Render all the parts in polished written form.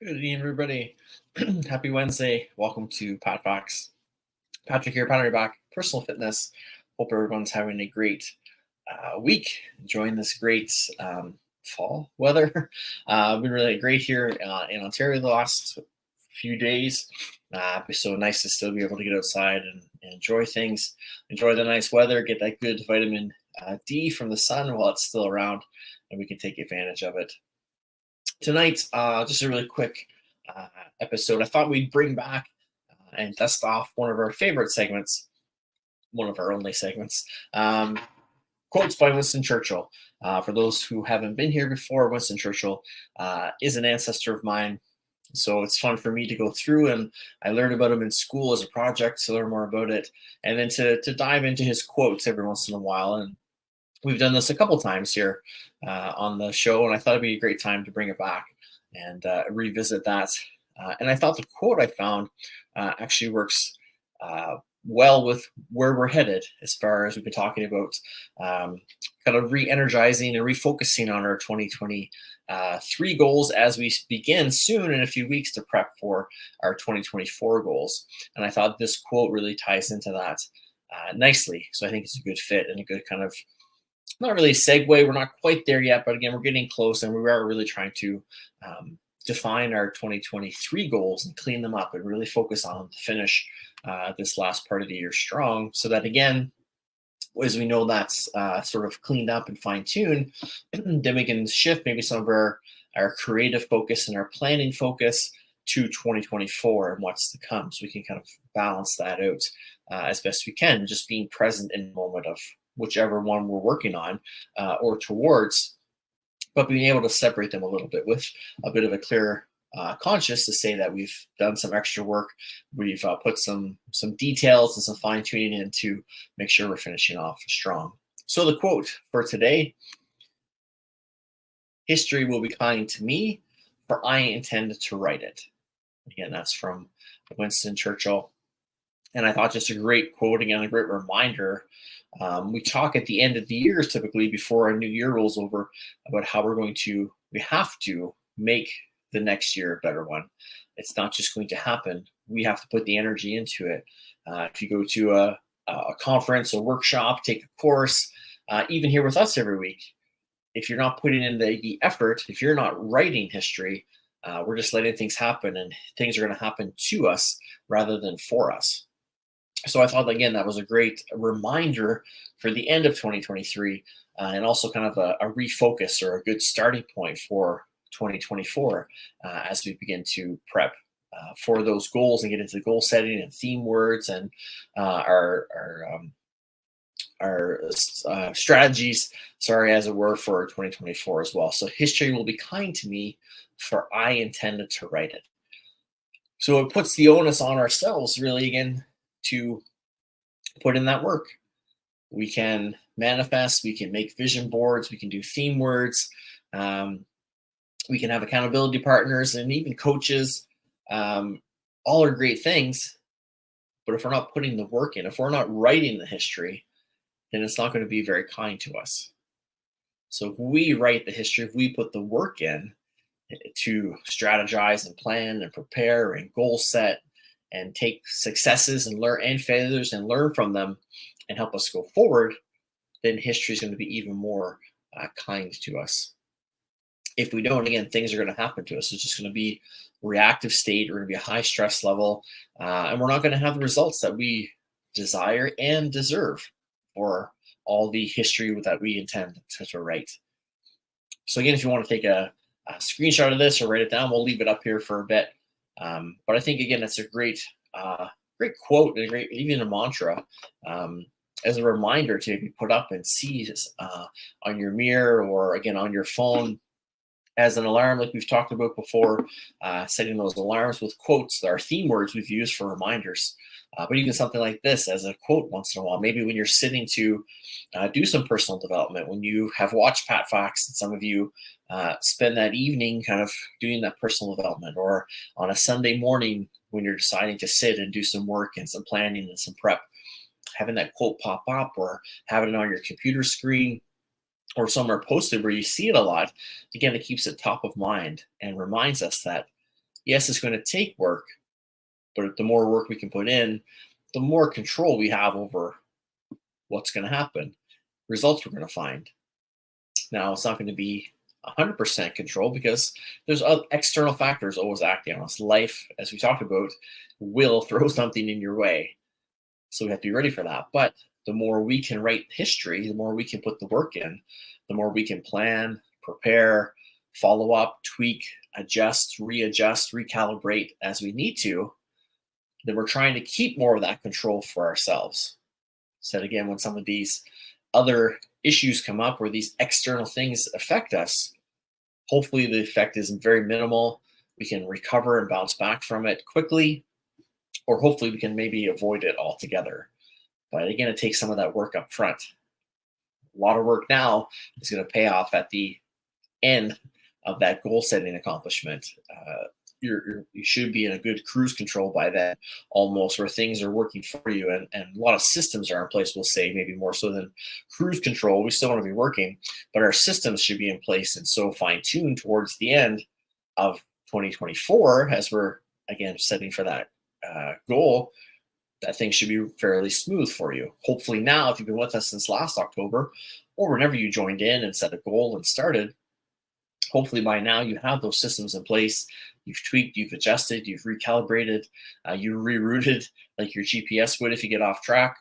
Good evening, everybody. Happy Wednesday. Welcome to PatFacts. Patrick here, Pat on your back, personal fitness. Hope everyone's having a great week, enjoying this great fall weather. Been really great here in Ontario the last few days. It's so nice to still be able to get outside and enjoy things, enjoy the nice weather, get that good vitamin D from the sun while it's still around, and we can take advantage of it. Tonight, just a really quick episode. I thought we'd bring back and dust off one of our favorite segments, one of our only segments. Quotes by Winston Churchill. For those who haven't been here before, Winston Churchill is an ancestor of mine. So it's fun for me to go through, and I learned about him in school as a project to learn more about it, and then to dive into his quotes every once in a while. And we've done this a couple times here on the show, and I thought it'd be a great time to bring it back and revisit that. And I thought the quote I found actually works well with where we're headed, as far as we've been talking about kind of re-energizing and refocusing on our 2023 goals as we begin soon in a few weeks to prep for our 2024 goals. And I thought this quote really ties into that nicely. So I think it's a good fit and a good kind of, not really a segue. We're not quite there yet, but again, we're getting close, and we are really trying to define our 2023 goals and clean them up and really focus on them to finish this last part of the year strong, so that again, as we know that's sort of cleaned up and fine-tuned, then we can shift maybe some of our creative focus and our planning focus to 2024 and what's to come, so we can kind of balance that out as best we can, just being present in the moment of whichever one we're working on or towards, but being able to separate them a little bit with a bit of a clear conscious to say that we've done some extra work, we've put some details and some fine tuning in to make sure we're finishing off strong. So the quote for today: "History will be kind to me, for I intend to write it." Again, that's from Winston Churchill. And I thought just a great quote, again, a great reminder. We talk at the end of the years, typically before a new year rolls over, about how we have to make the next year a better one. It's not just going to happen. We have to put the energy into it. If you go to a conference, a workshop, take a course, even here with us every week, if you're not putting in the effort, if you're not writing history, we're just letting things happen, and things are going to happen to us rather than for us. So I thought, again, that was a great reminder for the end of 2023, and also kind of a refocus or a good starting point for 2024 as we begin to prep for those goals and get into goal setting and theme words and our strategies, as it were, for 2024 as well. So history will be kind to me, for I intended to write it. So it puts the onus on ourselves, really, again, to put in that work. We can manifest, we can make vision boards, we can do theme words, we can have accountability partners and even coaches. All are great things, but if we're not putting the work in, if we're not writing the history, then it's not going to be very kind to us. So if we write the history, if we put the work in to strategize and plan and prepare and goal set and take successes and learn and failures and learn from them and help us go forward, then history is going to be even more kind to us. If we don't, again, things are going to happen to us. It's just going to be reactive state. We're going to be a high stress level, and we're not going to have the results that we desire and deserve for all the history that we intend to write. So again, if you want to take a screenshot of this or write it down, we'll leave it up here for a bit. But I think, again, it's a great quote and even a mantra as a reminder to maybe put up and see on your mirror, or again on your phone as an alarm, like we've talked about before, setting those alarms with quotes, our theme words we've used for reminders. But even something like this as a quote once in a while, maybe when you're sitting to do some personal development, when you have watched PatFacts, and some of you spend that evening kind of doing that personal development, or on a Sunday morning when you're deciding to sit and do some work and some planning and some prep, having that quote pop up, or having it on your computer screen or somewhere posted where you see it a lot. Again, it keeps it top of mind and reminds us that Yes, it's going to take work, but the more work we can put in, the more control we have over what's going to happen, results we're going to find. Now, it's not going to be 100% control because there's external factors always acting on us. Life, as we talked about, will throw something in your way. So we have to be ready for that. But the more we can write history, the more we can put the work in, the more we can plan, prepare, follow up, tweak, adjust, readjust, recalibrate as we need to, then we're trying to keep more of that control for ourselves. So again, when some of these other issues come up where these external things affect us, hopefully the effect is very minimal. We can recover and bounce back from it quickly, or hopefully we can maybe avoid it altogether. But again, it takes some of that work up front. A lot of work now is going to pay off at the end of that goal setting accomplishment. You should be in a good cruise control by then, almost, where things are working for you, and a lot of systems are in place. We'll say maybe more so than cruise control. We still want to be working, but our systems should be in place and so fine-tuned towards the end of 2024, as we're again setting for that goal, that things should be fairly smooth for you. Hopefully now, if you've been with us since last October, or whenever you joined in and set a goal and started, hopefully by now you have those systems in place. You've tweaked, you've adjusted, you've recalibrated, you rerouted like your GPS would if you get off track.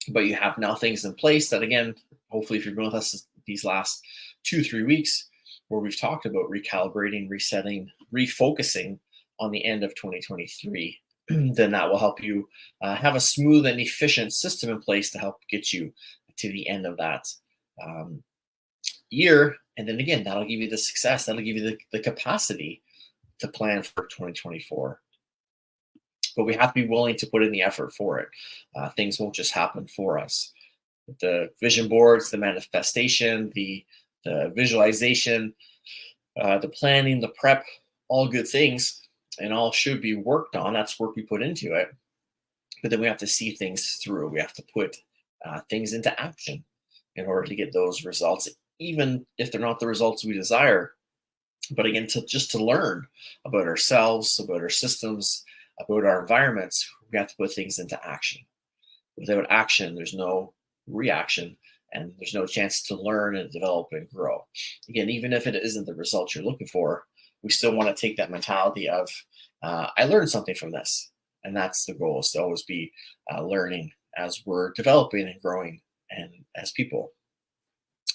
But you have now things in place that, again, hopefully if you're going with us these last 2-3 weeks, where we've talked about recalibrating, resetting, refocusing on the end of 2023, then that will help you have a smooth and efficient system in place to help get you to the end of that year. And then again, that'll give you the success, that'll give you the capacity to plan for 2024. But we have to be willing to put in the effort for it. Things won't just happen for us. The vision boards, the manifestation, the visualization, the planning, the prep, all good things, and all should be worked on. That's work we put into it. But then we have to see things through. We have to put things into action in order to get those results, even if they're not the results we desire. But again, just to learn about ourselves, about our systems, about our environments, we have to put things into action. Without action, there's no reaction, and there's no chance to learn and develop and grow. Again, even if it isn't the result you're looking for, we still want to take that mentality of, I learned something from this. And that's the goal, is to always be learning as we're developing and growing and as people.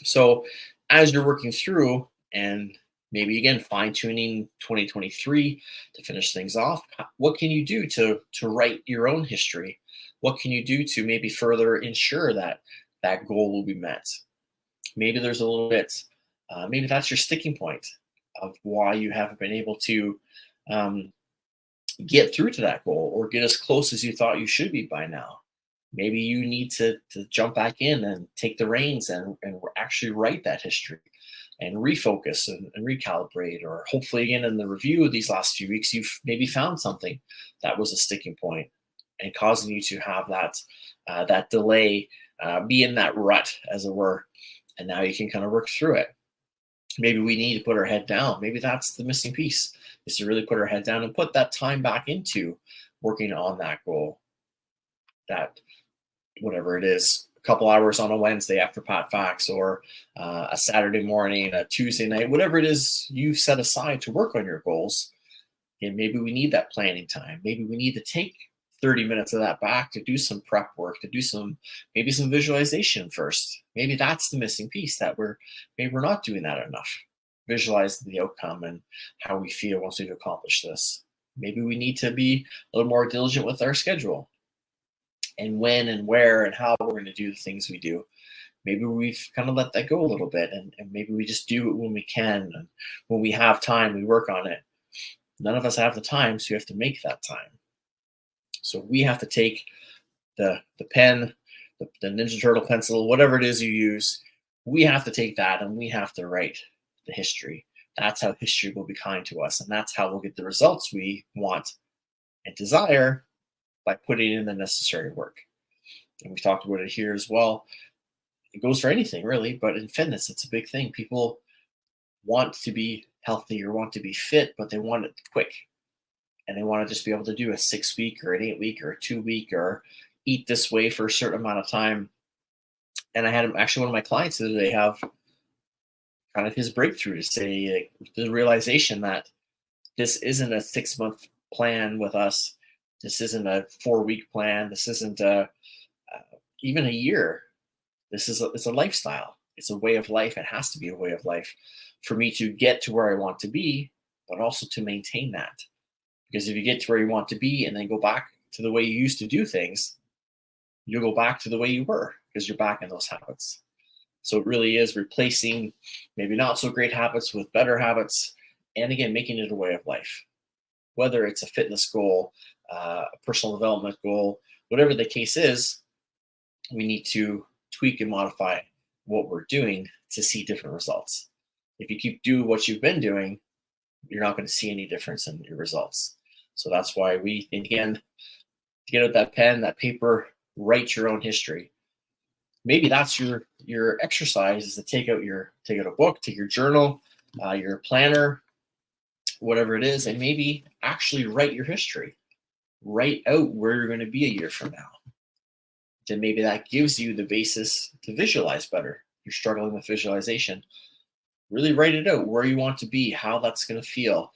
So as you're working through and maybe again fine-tuning 2023 to finish things off, what can you do to write your own history? What can you do to maybe further ensure that that goal will be met? Maybe there's a little bit, maybe that's your sticking point of why you haven't been able to get through to that goal or get as close as you thought you should be by now. Maybe you need to jump back in and take the reins and actually write that history and refocus and recalibrate. Or hopefully again in the review of these last few weeks, you've maybe found something that was a sticking point and causing you to have that delay, be in that rut, as it were. And now you can kind of work through it. Maybe we need to put our head down. Maybe that's the missing piece, is to really put our head down and put that time back into working on that goal. That, whatever it is, a couple hours on a Wednesday after PatFacts, or a Saturday morning, a Tuesday night, whatever it is you've set aside to work on your goals. And maybe we need that planning time. Maybe we need to take 30 minutes of that back to do some prep work, to do maybe some visualization first. Maybe that's the missing piece, that maybe we're not doing that enough. Visualizing the outcome and how we feel once we've accomplished this. Maybe we need to be a little more diligent with our schedule and when and where and how we're going to do the things we do. Maybe we've kind of let that go a little bit, and maybe we just do it when we can. And when we have time, we work on it. None of us have the time, so you have to make that time. So we have to take the pen, the Ninja Turtle pencil, whatever it is you use, we have to take that and we have to write the history. That's how history will be kind to us. And that's how we'll get the results we want and desire, by putting in the necessary work. And we talked about it here as well. It goes for anything really, but in fitness, it's a big thing. People want to be healthy or want to be fit, but they want it quick. And they want to just be able to do a 6 week or an 8 week or a 2 week or eat this way for a certain amount of time. And I had actually one of my clients the other day have kind of his breakthrough to say the realization that this isn't a 6 month plan with us. This isn't a 4 week plan. This isn't even a year. It's a lifestyle. It's a way of life. It has to be a way of life for me to get to where I want to be, but also to maintain that. Because if you get to where you want to be and then go back to the way you used to do things, you'll go back to the way you were because you're back in those habits. So it really is replacing maybe not so great habits with better habits, and again, making it a way of life. Whether it's a fitness goal, a personal development goal, whatever the case is, we need to tweak and modify what we're doing to see different results. If you keep doing what you've been doing, you're not going to see any difference in your results. So that's why we, again, get out that pen, that paper, write your own history. Maybe that's your exercise, is to take out a book, take your journal, your planner, whatever it is, and maybe actually write your history. Write out where you're going to be a year from now. Then maybe that gives you the basis to visualize better. You're struggling with visualization. Really write it out, where you want to be, how that's going to feel,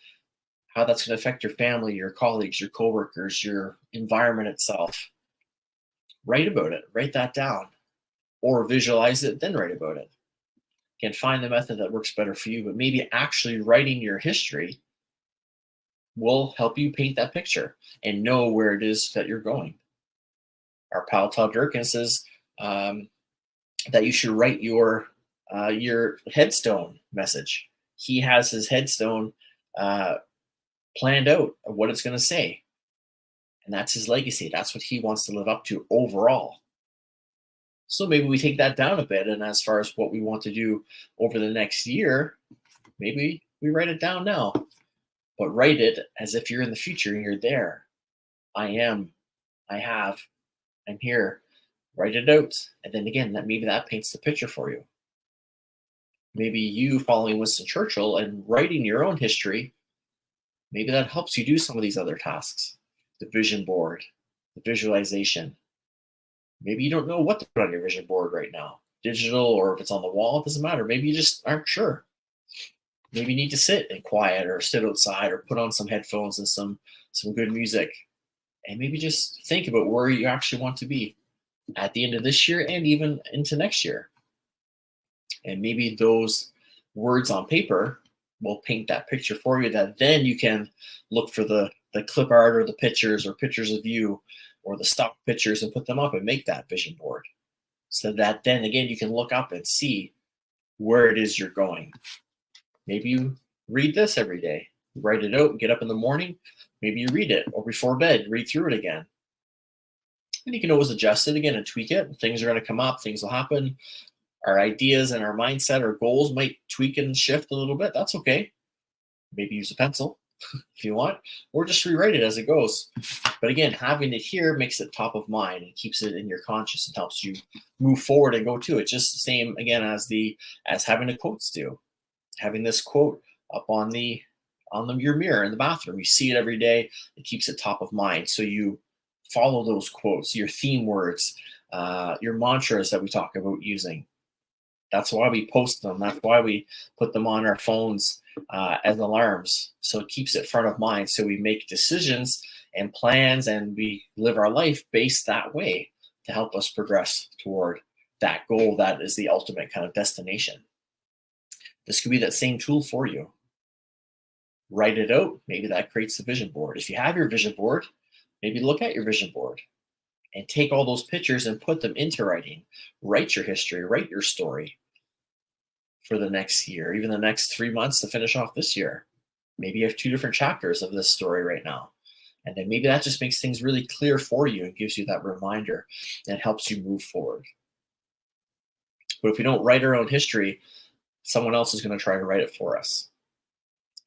how that's going to affect your family, your colleagues, your coworkers, your environment itself. Write about it. Write that down. Or visualize it, then write about it. Again, find the method that works better for you, but maybe actually writing your history will help you paint that picture and know where it is that you're going. Our pal Todd Durkin says that you should write your headstone message. He has his headstone planned out of what it's going to say. And that's his legacy. That's what he wants to live up to overall. So maybe we take that down a bit. And as far as what we want to do over the next year, maybe we write it down now. But write it as if you're in the future and you're there. I am, I have, I'm here. Write it out. And then again, maybe that paints the picture for you. Maybe you following Winston Churchill and writing your own history, maybe that helps you do some of these other tasks. The vision board, the visualization. Maybe you don't know what to put on your vision board right now. Digital, or if it's on the wall, it doesn't matter. Maybe you just aren't sure. Maybe you need to sit in quiet or sit outside or put on some headphones and some good music. And maybe just think about where you actually want to be at the end of this year and even into next year. And maybe those words on paper will paint that picture for you, that then you can look for the clip art or the pictures or pictures of you or the stock pictures and put them up and make that vision board. So that then again, you can look up and see where it is you're going. Maybe you read this every day, write it out, get up in the morning, maybe you read it, or before bed, read through it again. And you can always adjust it again and tweak it. Things are going to come up, things will happen. Our ideas and our mindset, our goals might tweak and shift a little bit. That's okay. Maybe use a pencil if you want, or just rewrite it as it goes. But again, having it here makes it top of mind and keeps it in your conscious and helps you move forward and go to it. Just the same again as having the quotes do. Having this quote up on your mirror in the bathroom, you see it every day. It keeps it top of mind. So you follow those quotes, your theme words, your mantras that we talk about using. That's why we post them. That's why we put them on our phones as alarms. So it keeps it front of mind. So we make decisions and plans and we live our life based that way to help us progress toward that goal that is the ultimate kind of destination. This could be that same tool for you. Write it out. Maybe that creates the vision board. If you have your vision board, maybe look at your vision board and take all those pictures and put them into writing. Write your history, write your story for the next year, even the next 3 months to finish off this year. Maybe you have 2 different chapters of this story right now. And then maybe that just makes things really clear for you and gives you that reminder and helps you move forward. But if we don't write our own history, someone else is going to try to write it for us.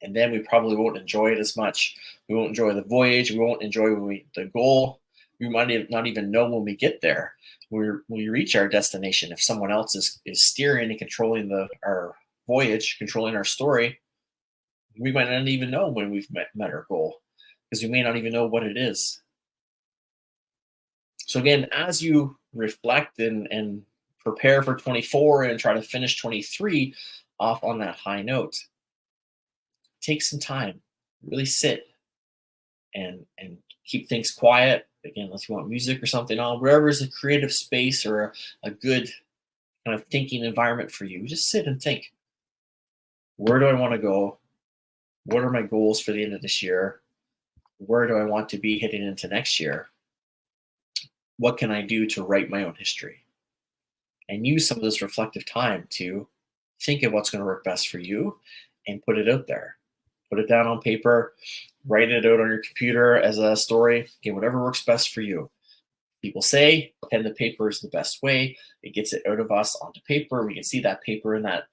And then we probably won't enjoy it as much. We won't enjoy the voyage. We won't enjoy the goal. We might not even know when we get there, when we reach our destination, if someone else is steering and controlling voyage, controlling our story, we might not even know when we've met our goal because we may not even know what it is. So again, as you reflect and prepare for 24 and try to finish 23 off on that high note, take some time, really sit and keep things quiet. Again, unless you want music or something on, wherever is a creative space or a good kind of thinking environment for you, just sit and think. Where do I want to go? What are my goals for the end of this year? Where do I want to be heading into next year? What can I do to write my own history? And use some of this reflective time to think of what's going to work best for you and put it out there. Put it down on paper, write it out on your computer as a story. Again, whatever works best for you. People say pen to paper is the best way. It gets it out of us onto paper. We can see that paper and that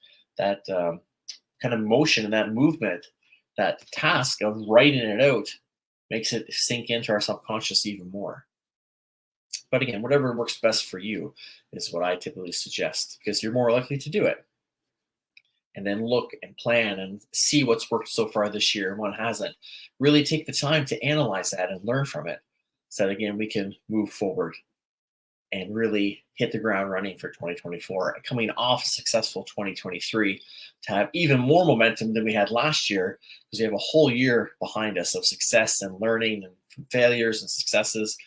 kind of motion and that movement, that task of writing it out makes it sink into our subconscious even more. But again, whatever works best for you is what I typically suggest because you're more likely to do it. And then look and plan and see what's worked so far this year and what hasn't. Really take the time to analyze that and learn from it so that, again, we can move forward and really hit the ground running for 2024 and coming off a successful 2023 to have even more momentum than we had last year because we have a whole year behind us of success and learning and failures and successes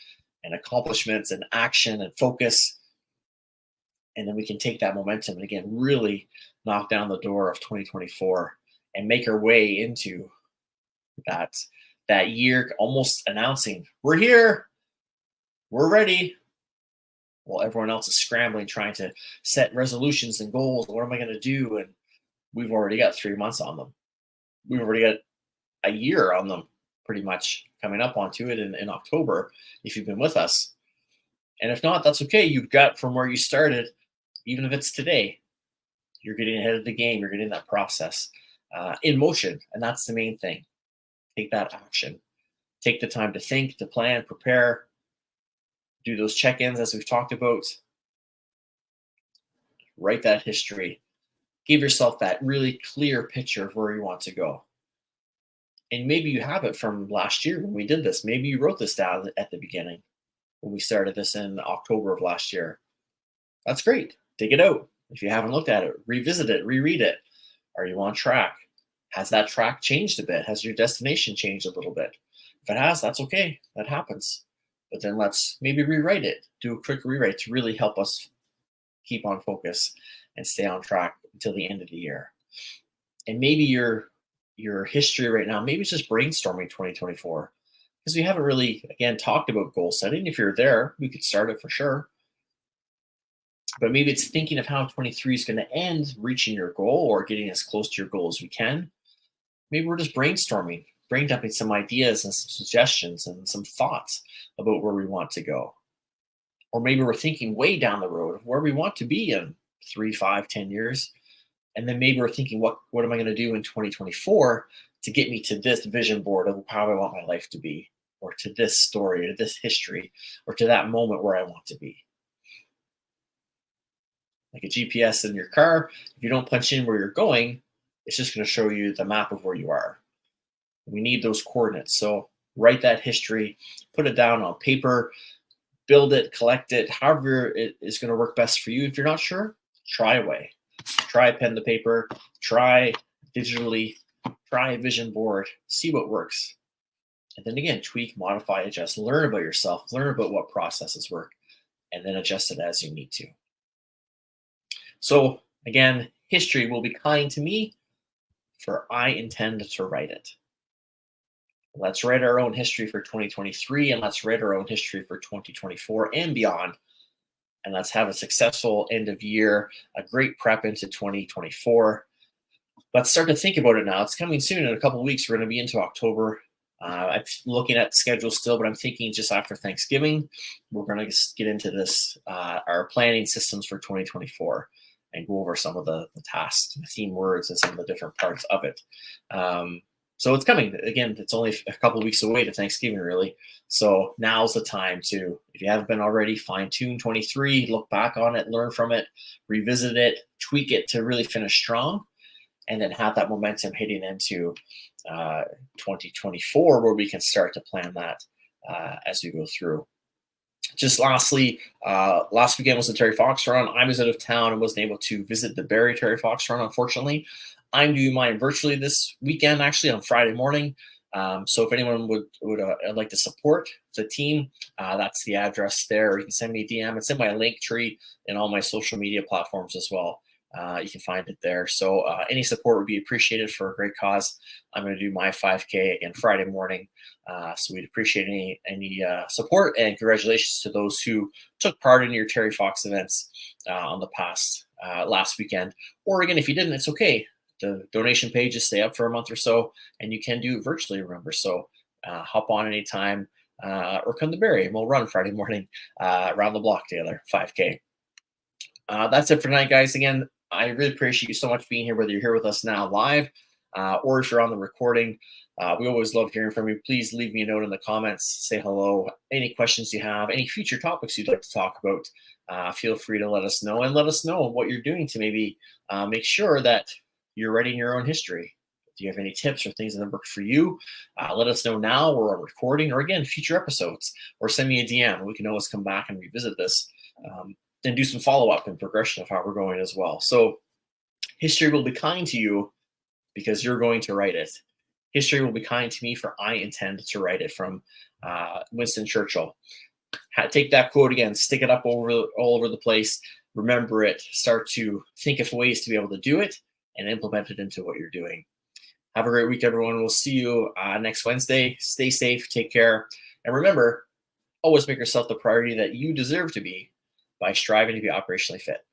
and accomplishments and action and focus. And then we can take that momentum and, again, really knock down the door of 2024 and make our way into that year, almost announcing, we're here, we're ready. Well, everyone else is scrambling, trying to set resolutions and goals. What am I going to do? And we've already got 3 months on them. We've already got a year on them, pretty much coming up onto it in October, if you've been with us. And if not, that's okay. You've got from where you started, even if it's today, you're getting ahead of the game. You're getting that process in motion. And that's the main thing. Take that action. Take the time to think, to plan, prepare, do those check-ins as we've talked about. Write that history. Give yourself that really clear picture of where you want to go. And maybe you have it from last year when we did this. Maybe you wrote this down at the beginning when we started this in October of last year. That's great. Dig it out. If you haven't looked at it, revisit it, reread it. Are you on track? Has that track changed a bit? Has your destination changed a little bit? If it has, that's okay. That happens. But then let's maybe rewrite it. Do a quick rewrite to really help us keep on focus and stay on track until the end of the year. And maybe your history right now, maybe it's just brainstorming 2024. Because we haven't really, again, talked about goal setting. If you're there, we could start it for sure. But maybe it's thinking of how 23 is going to end, reaching your goal or getting as close to your goal as we can. Maybe we're just brainstorming, brain dumping some ideas and some suggestions and some thoughts about where we want to go. Or maybe we're thinking way down the road of where we want to be in 3, 5, 10 years. And then maybe we're thinking, what am I going to do in 2024 to get me to this vision board of how I want my life to be, or to this story, or to this history, or to that moment where I want to be. Like a GPS in your car, if you don't punch in where you're going, it's just going to show you the map of where you are. We need those coordinates. So write that history, put it down on paper, build it, collect it, however it is going to work best for you. If you're not sure, try away. Try pen to paper, try digitally, try a vision board, see what works. And then again, tweak, modify, adjust, learn about yourself, learn about what processes work, and then adjust it as you need to. So again, history will be kind to me, for I intend to write it. Let's write our own history for 2023, and let's write our own history for 2024 and beyond. And let's have a successful end of year, a great prep into 2024. Let's start to think about it now. It's coming soon. In a couple of weeks, we're going to be into October. I'm looking at the schedule still, but I'm thinking just after Thanksgiving, we're going to get into this, our planning systems for 2024. And go over some of the tasks, the theme words, and some of the different parts of it. So it's coming. Again, it's only a couple of weeks away to Thanksgiving, really. So now's the time to, if you haven't been already, fine-tune 23, look back on it, learn from it, revisit it, tweak it to really finish strong. and then have that momentum heading into 2024, where we can start to plan that as we go through. Just lastly, last weekend was the Terry Fox Run. I was out of town and wasn't able to visit the Barrie Terry Fox Run, unfortunately. I'm doing mine virtually this weekend, actually on Friday morning. So if anyone would like to support the team, that's the address there. Or you can send me a DM. It's in my link tree and all my social media platforms as well. You can find it there. So any support would be appreciated for a great cause. I'm going to do my 5K again Friday morning. So we'd appreciate any support, and congratulations to those who took part in your Terry Fox events on the last weekend. Or again, if you didn't, it's okay. The donation pages stay up for a month or so, and you can do it virtually, remember. So hop on anytime or come to Barrie, and we'll run Friday morning around the block together, 5K. That's it for tonight, guys. Again, I really appreciate you so much being here, whether you're here with us now live or if you're on the recording. We always love hearing from you. Please leave me a note in the comments, say hello, any questions you have, any future topics you'd like to talk about. Feel free to let us know, and let us know what you're doing to maybe make sure that you're writing your own history. Do you have any tips or things that work for you? Let us know now, or on recording, or again, future episodes, or send me a DM. We can always come back and revisit this. And do some follow-up and progression of how we're going as well. So history will be kind to you because you're going to write it. History will be kind to me, for I intend to write it, from Winston Churchill. Take that quote again, stick it up all over the place, remember it, start to think of ways to be able to do it and implement it into what you're doing. Have a great week, everyone. We'll see you next Wednesday. Stay safe, take care, and remember, always make yourself the priority that you deserve to be by striving to be operationally fit.